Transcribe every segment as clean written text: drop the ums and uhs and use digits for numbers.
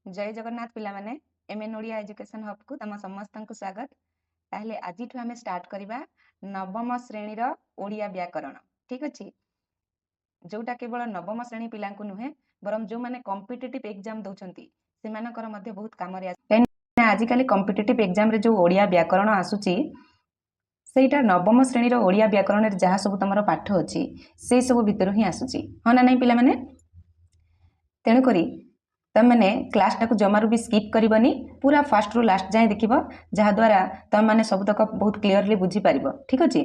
जय जगन्नाथ पिला माने एमएन ओडिया एजुकेशन हब को तम समस्त को स्वागत। ताहले आज आम स्टार्ट करवा नवम श्रेणी ओडिया व्याकरण। ठीक अच्छे, जोटा केवल नवम श्रेणी पिला नुहे बरम जो माने कॉम्पिटिटिव एग्जाम दौरान से बहुत काम आजिकल कॉम्पिटिटिव एग्जाम रे जो ओडिया व्याकरण आसुची सेटा नवम श्रेणी ओडिया व्याकरण जहाँ सब तुम पाठ अच्छी से सब भितर ही आसुची हाँ ना नहीं पिला माने। तेणुक तमने क्लास टाक जमारू भी स्किप करनी पूरा फास्ट रु लास्ट जाए देख जहाद्वारा तुम मैंने सबतक बहुत क्लीयरली बुझी पार। ठीक अच्छे,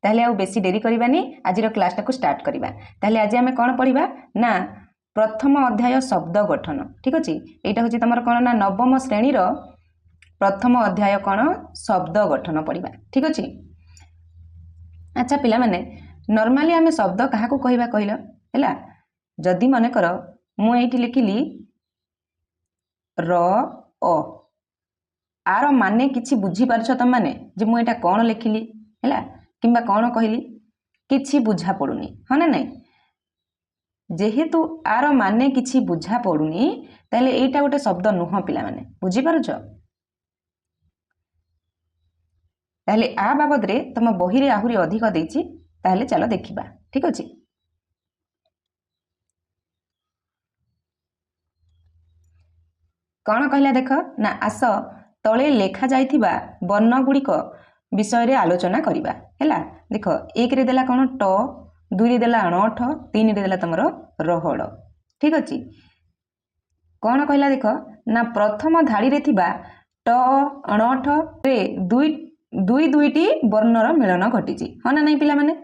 ताहले आउ बेसी डेरी करवानी आज क्लास टाक स्टार्ट करवा। ताहले आज आम कौन पढ़ा ना प्रथम अध्याय शब्द गठन। ठीक अच्छे, यहाँ हूँ तुम कौन ना नवम श्रेणी प्रथम अध्याय कौन शब्द गठन पढ़ा। ठीक अच्छे, अच्छा पिला माने नॉर्मली आम शब्द क्या कहवा कहल है जदि मनकर मुझे लिखिली र अ आर माने किछि बुझी पारछ तुम माने जे मु एटा कौन लिखिली है किंबा कौन कहली किछि बुझा पड़ुनी हाँ ना नहीं। जेहेतु आर माने किछि बुझा पड़ुनी ताले एटा गोटे शब्द नुह पिला माने बुझी पारुछ। ताले आ बाबद रे तुम बही रे आहुरी अधिक देछि ताले चलो देखिबा। ठीक अछि, कौन कहला देख ना आस तले लेखा जाइथिबा वर्ण गुड़िक विषय रे आलोचना करिबा हैला। देख एक रे देला कौन ट, दुई रे देला अणठ, तीन रे देला तुमर रहड़। ठीक अछि, कौन कहला देख ना प्रथम धाड़ी रे थिबा ट अणठ रे दुई दुईटी वर्णर मिलन घटिछि हाँ ना नहीं पिला माने।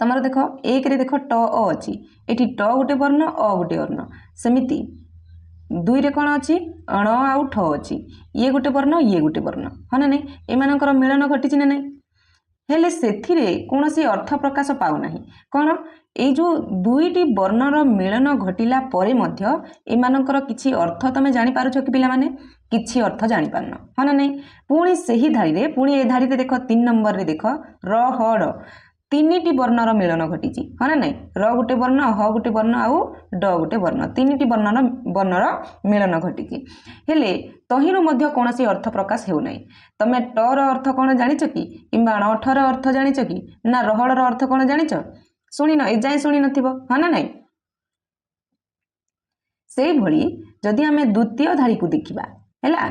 तुमर देख एक रे देख ट अ अछि एठी ट गोटे वर्ण अ गोटे वर्ण सेमिति दुई रे कौन अच्छी अण आउ ठ अच्छी ये गोटे वर्ण ये गोटे वर्ण हाँ ना नहीं एमानकर मिलन घटी ना नहीं हेले सेथिरे कौनसी अर्थ प्रकाश पाउना कौन ये जो दुईटी वर्णर मिलन घटिला परे मध्य एमानकर किछि अर्थ तमे जानि पारुछ कि पिला माने किछि अर्थ जानि पारन हाँ ना नहीं। पुणी सही धाड़ी रे पुणी ए धाड़ी रे देख 3 नंबर रे देख र हड़ तीनिटी वर्णर मिलन घटी हाँ ना नहीं र गोटे वर्ण ह गोटे वर्ण आउ ड गोटे वर्ण तीनिटी वर्णर मिलन घटी हेले तहिरु मध्य कौनसी अर्थ प्रकाश हेउना। तमे टर अर्थ कौन जानिच कि किंबा अणठर अर्थ जानिच कि ना रहड़र अर्थ कौन जानिच शुणी न एजाए शुणी नथिबो हाँ ना नहीं। से भली जदि आमे द्वितीय धाड़ी को देखिबा हैला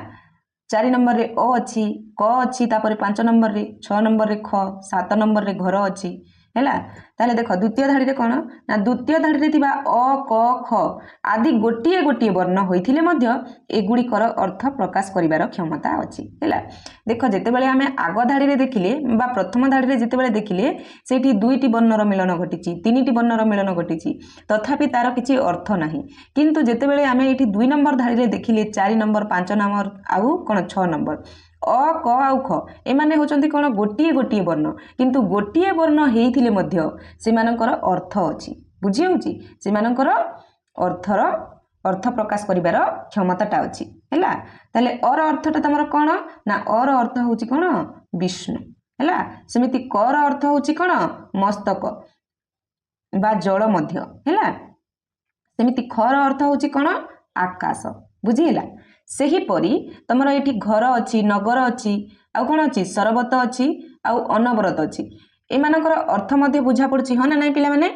4 नंबर रे अ अच्छी क अच्छी तापर 5 नंबर रे 6 नंबर रे ख 7 नंबर रे घर अच्छी हैला। ताले देख द्वितीय धाड़ी रे कौन ना द्वितीय धाड़ी रे थिबा अ क ख आदि गोटिए गोटिए वर्ण होइथिले मध्य एगुड़िकर अर्थ प्रकाश करिवार क्षमता अछि हैला। देख जेतेबेले आमे आग धाड़ी रे देखिले बा प्रथम धाड़ी रे जेतेबेले देखिले सेठी दुईटी वर्णर मिलन घटिछि तीनिटी वर्णर मिलन घटिछि तथापि तार किछि अर्थ नाही। किंतु जेतेबेले आमे एठी 2 नंबर धाड़ी रे देखिले 4 नंबर 5 नंबर आउ कौन 6 नंबर अ क आउ ख एमाने होचंती कौन गोटिए गोटिए वर्ण किंतु गोटिए वर्ण हेइथिले मध्य सेमानकर अर्थ अछि बुझी होउची सेमानकर अर्थर अर्थ प्रकाश करिवार क्षमताटा अछि हैला। ताले अर अर्थटा तमर कौन ना अर अर्थ होउची कौन विष्णु हैला। सेमिति कर अर्थ होउची कौन मस्तक बा जल मध्य हैला। सेमिति खर अर्थ होउची कौन आकाश बुझीला। सही परी तमर एठी घर अच्छी नगर अच्छी आउ कौन अच्छी सरबत अच्छी आउ अनवरत अच्छी एमानकर अर्थ मध्य बुझा पड़ुची हाँ ना नहीं पिला माने।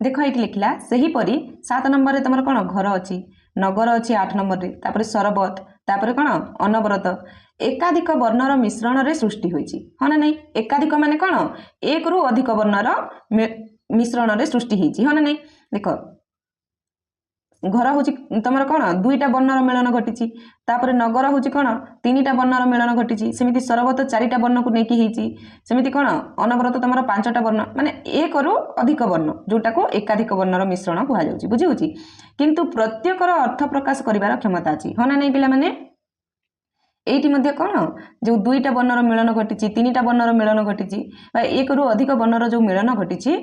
देख ये लिखला सही परी 7 नंबर रे तमर कौन घर अच्छी नगर अच्छी 8 नंबर रे तापर सरबत तापर कौन अनवरत एकाधिक वर्णर मिश्रण रे सृष्टि होइची हाँ ना नहीं। एकाधिक माने कौन एक रु अधिक वर्णर मिश्रण रे सृष्टि होइची हाँ ना नहीं। देख घर हूँ तुम कौन दुईटा वर्णर मिलन घटी तापर नगर हूँ कौन 3टा वर्णर मिलन घटी सेमिति सरबत 4टा वर्ण को लेकिन सेमिति कौन अनवरत तुम 5टा वर्ण माने एक रु अधिक वर्ण जोटा को एकाधिक वर्णर मिश्रण कहुच्छी बुझी होची किंतु प्रत्येकर अर्थ प्रकाश करिवार क्षमता अछि हाँ ना नहीं पिला माने। एइटी मध्य कौन जो 2टा वर्णर मिलन घटी 3टा वर्णर मिलन घटी एक रु अधिक वर्णर जो मिलन घटी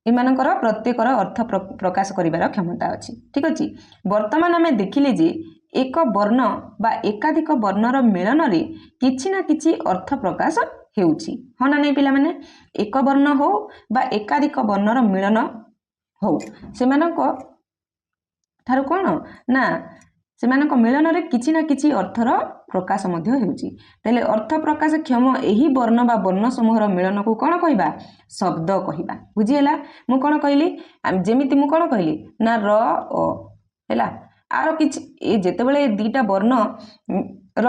एमानकर प्रत्येकर अर्थ प्रकाश करिवार क्षमता अछि। ठीक अछि, वर्तमान आमे देखिले जे एक वर्ण बा एकाधिक वर्णर मिलन रे किछि ना किछि अर्थ प्रकाश हेउछि हाँ ना नहीं पिला माने। एक वर्ण हो बा एकाधिक वर्णर मिलन ହଉ ସେମାନଙ୍କ ଠାରୁ କ'ଣ ନା ସେମାନଙ୍କ ମିଳନରେ କିଛି ନା କିଛି ଅର୍ଥର ପ୍ରକାଶ ମଧ୍ୟ ହେଉଛି। ତାହେଲେ ଅର୍ଥ ପ୍ରକାଶକ୍ଷମ ଏହି ବର୍ଣ୍ଣ ବା ବର୍ଣ୍ଣ ସମୂହର ମିଳନକୁ କ'ଣ କହିବା? ଶବ୍ଦ କହିବା। ବୁଝିହେଲା? ମୁଁ କ'ଣ କହିଲି? ଯେମିତି ମୁଁ କ'ଣ କହିଲି ନା ର ଅ ହେଲା, ଆର କିଛି ଯେତେବେଳେ ଦୁଇଟା ବର୍ଣ୍ଣ ର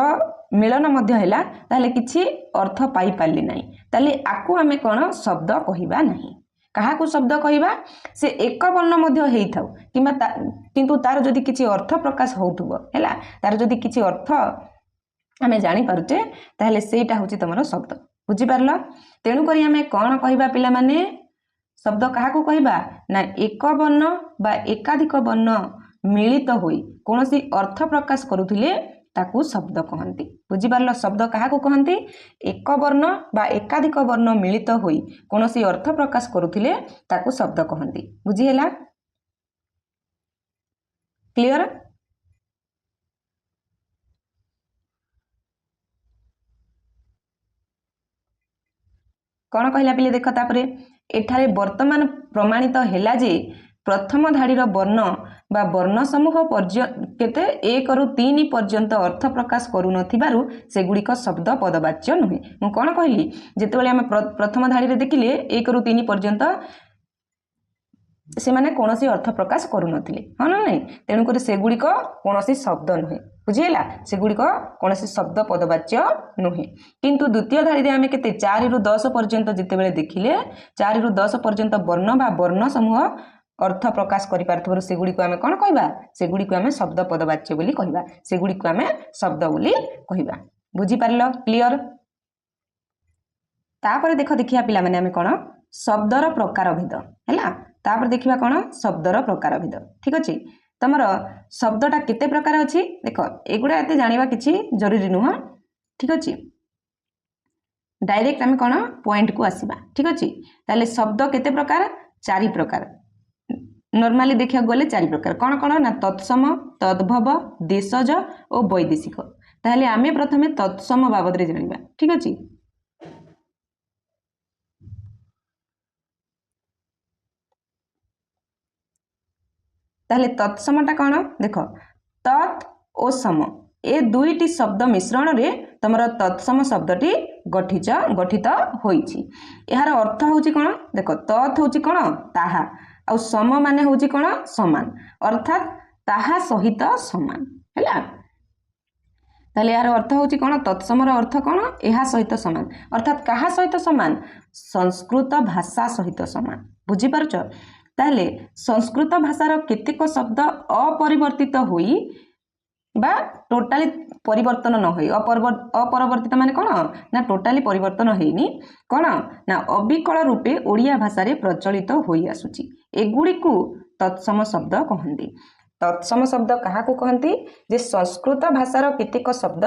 ମିଳନ ମଧ୍ୟ ହେଲା ତାହେଲେ କିଛି ଅର୍ଥ ପାଇପାରିଲି ନାହିଁ, ତାହେଲେ ଆକୁ ଆମେ କ'ଣ ଶବ୍ଦ କହିବା ନାହିଁ। କାହାକୁ ଶବ୍ଦ କହିବା? ସେ ଏକ ବର୍ଣ୍ଣ ମଧ୍ୟ ହେଇଥାଉ କିମ୍ବା କିନ୍ତୁ ତାର ଯଦି କିଛି ଅର୍ଥ ପ୍ରକାଶ ହେଉଥିବ ହେଲା, ତାର ଯଦି କିଛି ଅର୍ଥ ଆମେ ଜାଣିପାରୁଛେ ତାହେଲେ ସେଇଟା ହେଉଛି ତୁମର ଶବ୍ଦ। ବୁଝିପାରିଲ? ତେଣୁକରି ଆମେ କ'ଣ କହିବା ପିଲାମାନେ? ଶବ୍ଦ କାହାକୁ କହିବା? ନା ଏକ ବର୍ଣ୍ଣ ବା ଏକାଧିକ ବର୍ଣ୍ଣ ମିଳିତ ହୋଇ କୌଣସି ଅର୍ଥ ପ୍ରକାଶ କରୁଥିଲେ ତାକୁ ଶବ୍ଦ କହନ୍ତି। ବୁଝିପାରିଲ? ଶବ୍ଦ କାହାକୁ କହନ୍ତି? ଏକ ବର୍ଣ୍ଣ ବା ଏକାଧିକ ବର୍ଣ୍ଣ ମିଳିତ ହୋଇ କୌଣସି ଅର୍ଥ ପ୍ରକାଶ କରୁଥିଲେ ତାକୁ ଶବ୍ଦ କହନ୍ତି। ବୁଝିହେଲା? କ୍ଲିୟର? କ'ଣ କହିଲା ପିଲେ ଦେଖ, ତାପରେ ଏଠାରେ ବର୍ତ୍ତମାନ ପ୍ରମାଣିତ ହେଲା ଯେ ପ୍ରଥମ ଧାଡ଼ିର ବର୍ଣ୍ଣ ବା ବର୍ଣ୍ଣ ସମୂହ କେତେ 1ରୁ 3 ପର୍ଯ୍ୟନ୍ତ ଅର୍ଥ ପ୍ରକାଶ କରୁନଥିବାରୁ ସେଗୁଡ଼ିକ ଶବ୍ଦ ପଦବାଚ୍ୟ ନୁହେଁ। ମୁଁ କ'ଣ କହିଲି? ଯେତେବେଳେ ଆମେ ପ୍ରଥମ ଧାଡ଼ିରେ ଦେଖିଲେ 1ରୁ 3 ପର୍ଯ୍ୟନ୍ତ ସେମାନେ କୌଣସି ଅର୍ଥ ପ୍ରକାଶ କରୁନଥିଲେ, ହଁ ନା ନାହିଁ? ତେଣୁକରି ସେଗୁଡ଼ିକ କୌଣସି ଶବ୍ଦ ନୁହେଁ। ବୁଝିହେଲା? ସେଗୁଡ଼ିକ କୌଣସି ଶବ୍ଦ ପଦବାଚ୍ୟ ନୁହେଁ। କିନ୍ତୁ ଦ୍ୱିତୀୟ ଧାଡ଼ିରେ ଆମେ କେତେ 4ରୁ 10 ପର୍ଯ୍ୟନ୍ତ ଯେତେବେଳେ ଦେଖିଲେ 4ରୁ 10 ପର୍ଯ୍ୟନ୍ତ ବର୍ଣ୍ଣ ବା ବର୍ଣ୍ଣ ସମୂହ ଅର୍ଥ ପ୍ରକାଶ କରିପାରୁଥିବାରୁ ସେଗୁଡ଼ିକୁ ଆମେ କ'ଣ କହିବା? ସେଗୁଡ଼ିକୁ ଆମେ ଶବ୍ଦ ପଦବାଚ୍ୟ ବୋଲି କହିବା। ସେଗୁଡ଼ିକୁ ଆମେ ଶବ୍ଦ ବୋଲି କହିବା। ବୁଝିପାରିଲ? କ୍ଲିୟର? ତାପରେ ଦେଖିବା ପିଲାମାନେ ଆମେ କ'ଣ? ଶବ୍ଦର ପ୍ରକାରଭେଦ ହେଲା। ତାପରେ ଦେଖିବା କ'ଣ? ଶବ୍ଦର ପ୍ରକାରଭେଦ। ଠିକ୍ ଅଛି? ତମର ଶବ୍ଦଟା କେତେ ପ୍ରକାର ଅଛି ଦେଖ, ଏଗୁଡ଼ା ଏତେ ଜାଣିବା କିଛି ଜରୁରୀ ନୁହଁ। ଠିକ୍ ଅଛି? ଡାଇରେକ୍ଟ ଆମେ କ'ଣ ପଏଣ୍ଟକୁ ଆସିବା। ଠିକ୍ ଅଛି? ତାହେଲେ ଶବ୍ଦ କେତେ ପ୍ରକାର? 4 ପ୍ରକାର। ନର୍ମାଲି ଦେଖିବାକୁ ଗଲେ 4 ପ୍ରକାର। କ'ଣ କ'ଣ? ନା ତତ୍ସମ, ତଦ୍ଭବ, ଦେଶଜ ଓ ବୈଦେଶିକ। ତାହେଲେ ଆମେ ପ୍ରଥମେ ତତ୍ସମ ବାବଦରେ ଜାଣିବା। ଠିକ୍ ଅଛି? ତାହେଲେ ତତ୍ସମଟା କ'ଣ? ଦେଖ, ତତ୍ ଓ ସମ ଏ ଦୁଇଟି ଶବ୍ଦ ମିଶ୍ରଣରେ ତମର ତତ୍ସମ ଶବ୍ଦଟି ଗଠିତ ହୋଇଛି। ଏହାର ଅର୍ଥ ହେଉଛି କ'ଣ? ଦେଖ, ତତ୍ ହେଉଛି କ'ଣ? ତାହା, ଆଉ ସମ ମାନେ ହେଉଛି କ'ଣ? ସମାନ, ଅର୍ଥାତ୍ ତାହା ସହିତ ସମାନ ହେଲା। ତାହେଲେ ଏହାର ଅର୍ଥ ହେଉଛି କ'ଣ? ତତ୍ସମର ଅର୍ଥ କ'ଣ? ଏହା ସହିତ ସମାନ, ଅର୍ଥାତ୍ କାହା ସହିତ ସମାନ? ସଂସ୍କୃତ ଭାଷା ସହିତ ସମାନ। ବୁଝିପାରୁଛ? ତାହେଲେ ସଂସ୍କୃତ ଭାଷାର କେତେକ ଶବ୍ଦ ଅପରିବର୍ତ୍ତିତ ହୋଇ ବା ଟୋଟାଲି ପରିବର୍ତ୍ତନ ନ ହୋଇ, ଅପରିବର୍ତ୍ତିତ ମାନେ କ'ଣ? ନା ଟୋଟାଲି ପରିବର୍ତ୍ତନ ହେଇନି, କ'ଣ? ନା ଅବିକଳ ରୂପେ ଓଡ଼ିଆ ଭାଷାରେ ପ୍ରଚଳିତ ହୋଇ ଆସୁଛି। ଏଗୁଡ଼ିକୁ ତତ୍ସମ ଶବ୍ଦ କହନ୍ତି। ତତ୍ସମ ଶବ୍ଦ କାହାକୁ କହନ୍ତି? ଯେ ସଂସ୍କୃତ ଭାଷାର କେତେକ ଶବ୍ଦ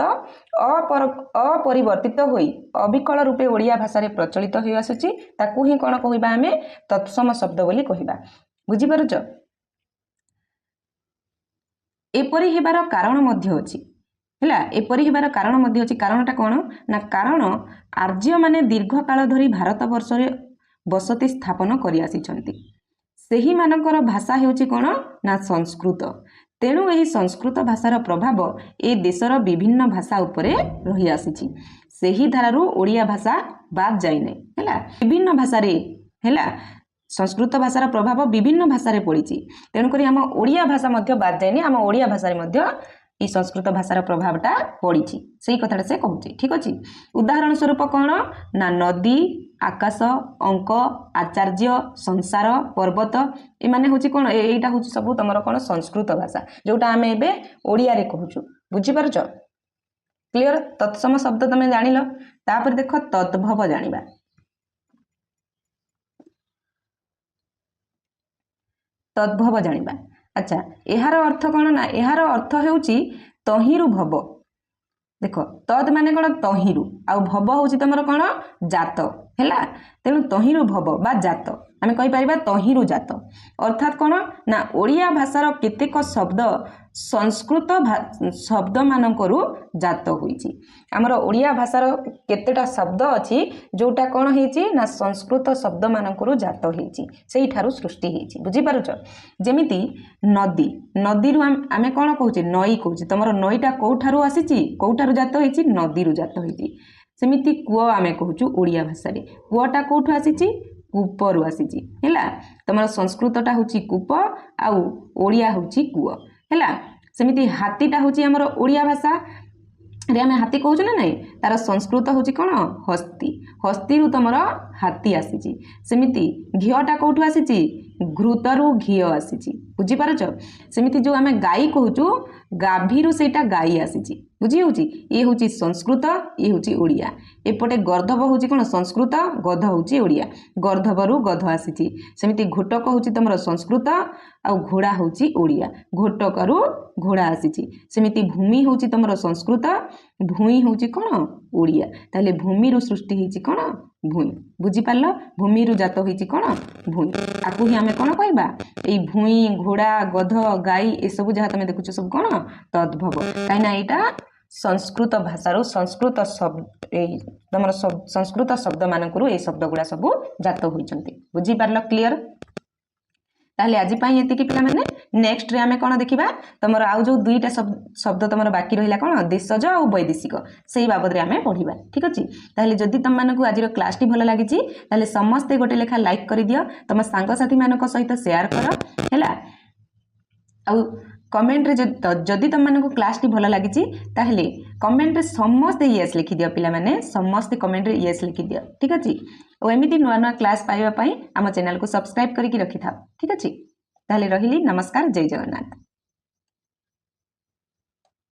ଅପରିବର୍ତ୍ତିତ ହୋଇ ଅବିକଳ ରୂପେ ଓଡ଼ିଆ ଭାଷାରେ ପ୍ରଚଳିତ ହୋଇ ଆସୁଛି, ତାକୁ ହିଁ କ'ଣ କହିବା? ଆମେ ତତ୍ସମ ଶବ୍ଦ ବୋଲି କହିବା। ବୁଝିପାରୁଛ? ଏପରି ହେବାର କାରଣ ମଧ୍ୟ ଅଛି ହେଲା। ଏପରି ହେବାର କାରଣ ମଧ୍ୟ ଅଛି। କାରଣଟା କ'ଣ? ନା କାରଣ ଆର୍ଯ୍ୟମାନେ ଦୀର୍ଘକାଳ ଧରି ଭାରତବର୍ଷରେ ବସତି ସ୍ଥାପନ କରି ଆସିଛନ୍ତି। ସେହିମାନଙ୍କର ଭାଷା ହେଉଛି କ'ଣ? ନା ସଂସ୍କୃତ। ତେଣୁ ଏହି ସଂସ୍କୃତ ଭାଷାର ପ୍ରଭାବ ଏ ଦେଶର ବିଭିନ୍ନ ଭାଷା ଉପରେ ରହିଆସିଛି। ସେହି ଧାରାରୁ ଓଡ଼ିଆ ଭାଷା ବାଦ୍ ଯାଇନାହିଁ ହେଲା। ବିଭିନ୍ନ ଭାଷାରେ ହେଲା ସଂସ୍କୃତ ଭାଷାର ପ୍ରଭାବ ବିଭିନ୍ନ ଭାଷାରେ ପଡ଼ିଛି। ତେଣୁକରି ଆମ ଓଡ଼ିଆ ଭାଷା ମଧ୍ୟ ବାଦ୍ ଯାଇନି, ଆମ ଓଡ଼ିଆ ଭାଷାରେ ମଧ୍ୟ এই ସଂସ୍କୃତ ଭାଷାର ପ୍ରଭାବଟା ପଡ଼ିଛି, ସେଇ କଥାଟା ସେ କହୁଛି। ଠିକ୍ ଅଛି? ଉଦାହରଣ ସ୍ୱରୂପ କ'ଣ? ନା ନଦୀ, ଆକାଶ, ଅଙ୍କ, ଆଚାର୍ଯ୍ୟ, ସଂସାର, ପର୍ବତ, ଏମାନେ ହେଉଛି କ'ଣ? ଏଇଟା ହେଉଛି ସବୁ ତମର କ'ଣ? ସଂସ୍କୃତ ଭାଷା, ଯୋଉଟା ଆମେ ଏବେ ଓଡ଼ିଆରେ କହୁଛୁ। ବୁଝିପାରୁଛ? କ୍ଲିୟର? ତତ୍ସମ ଶବ୍ଦ ତମେ ଜାଣିଲ। ତାପରେ ଦେଖ ତଦ୍ଭବ ଜାଣିବା। ତଦ୍ଭବ ଜାଣିବା। ଆଚ୍ଛା, ଏହାର ଅର୍ଥ କ'ଣ? ନା ଏହାର ଅର୍ଥ ହେଉଛି ତହିଁରୁ ଭବ। ଦେଖ, ତଦ୍ ମାନେ କ'ଣ? ତହିଁରୁ, ଆଉ ଭବ ହେଉଛି ତମର କ'ଣ? ଜାତ ହେଲା। ତେଣୁ ତହିଁରୁ ଭବ ବା ଜାତ आमे कहि परिबा तहिरु जात अर्थात कोन ना ओडिया भाषार केतेक शब्द संस्कृत शब्द मानकरू जात होईची हमर ओडिया भाषार केतेटा शब्द अछि जोटा कोन हेची ना संस्कृत शब्द मानकरू जात हेची सेही ठारू सृष्टि हेची बुझी पारुछ जेमिति नदी नदी रु आमे कोन कहूची नई कहूची तमरो नईटा कोठारू आसीची कोठारू जात हेची नदी रु जात हेची सेमिति कुओ आमे कहूचु ओडिया भाषा रे कुओटा कोठू आसीची कूपरू आसीची हैला तमरो संस्कृतटा होची कूप आउ ओडिया होची कुओ हैला सेमिति हातीटा होची हमर ओडिया भाषा रे आमे हाथी कहूछु ना नहीं तार संस्कृत होची कोन हस्ती हस्ती रु तमरो हाथी आसीची सेमिति घियोटा कोठू आसीची घृतरू घियो आसीची बुझी पारुछ सेमिति जो आमे गाई कहूछु गाभीरु सेटा गाई आसीची बुझी होची ए होची संस्कृत ए होची ओडिया एपटे गर्धब होची कोन संस्कृत गध होची ओडिया गर्धबरु गध आसीची सेमिति घोटक होची तमरो संस्कृत आ घोड़ा होची ओडिया घोटकरु घोड़ा आसीची सेमिति भूमि होची तमरो संस्कृत भूई होची कोन ओडिया ताले भूमि रु सृष्टि हेची कोन भूई बुझी पारलो भूमि रु जात होईची कोन भूई आकु ही हमें कोन कहबा एई भूई घोड़ा गध गाई ए सब जहा तमे देखुछ सब कोन तद्भव काइना एटा संस्कृत भाषारो संस्कृत शब्द तमर संस्कृत शब्द मानकरू ए शब्द गुडा सब जात होईचंती बुझी पारलो क्लियर ताले आज पाई एति कि पिला माने नेक्स्ट रे हमें कोन देखिबा तमर आउ जो दुईटा शब्द तमर बाकी रहिला कोन देशज आ वैदेशिक सेही बाबद रे हमें पढिबा ठीक अछि ताले जदि तम मानकू आज रो क्लास टी भलो लागिची ताले समस्त गोटे लेखा लाइक करि दियो तम सांग साथी मानक सहित शेयर करो हैला आउ कमेंट रे जदि तम मानकू क्लास टी भलो लागिची ताले कमेंट रे समस्त यस लिखि दियो पिला माने समस्त कमेंट रे यस लिखि दियो ठीक अछि ओ एमिति नुआ नुआ क्लास पाइबा पई हम चैनल को सब्सक्राइब करिकि रखि थाओ ठीक अछि ताले रहिली नमस्कार जय जगन्नाथ।